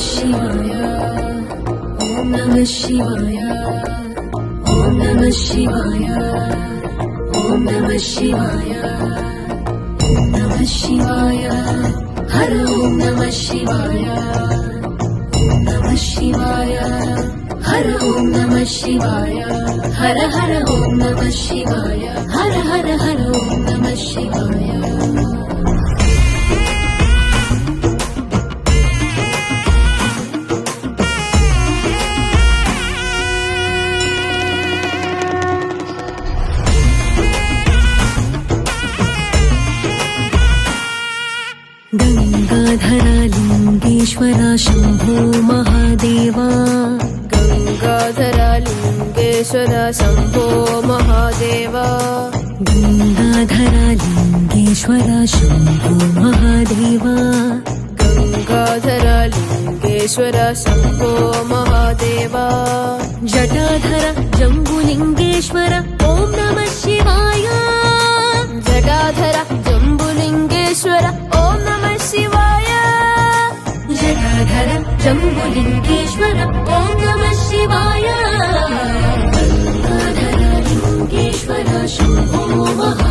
शिवाय ॐ नमः शिवाय ॐ नमः शिवाय ॐ नमः शिवाय ॐ नमः शिवाय हर ॐ नमः शिवाय ॐ नमः शिवाय हर ॐ नमः शिवाय हर हर ॐ नमः शिवाय हर हर हर ॐ नमः शिवाय गंगाधरालिंगेश्वरा शंभो महादेवा गंगाधरालिंगेश्वरा शंभो महादेवा गंगाधरालिंगेश्वरा शंभो महादेवा गंगाधरालिंगेश्वरा शंभो महादेवा जटाधर जम्बुलिंगेश्वर ॐ नमः शिवाय जटाधर जम्बुलिंगेश्वर ॐ नमः शिवाय जटाधर जम्बुलिंगेश्वर ॐ नमः शिवाय गंगाधरालिंगेश्वर शंभो महादेवा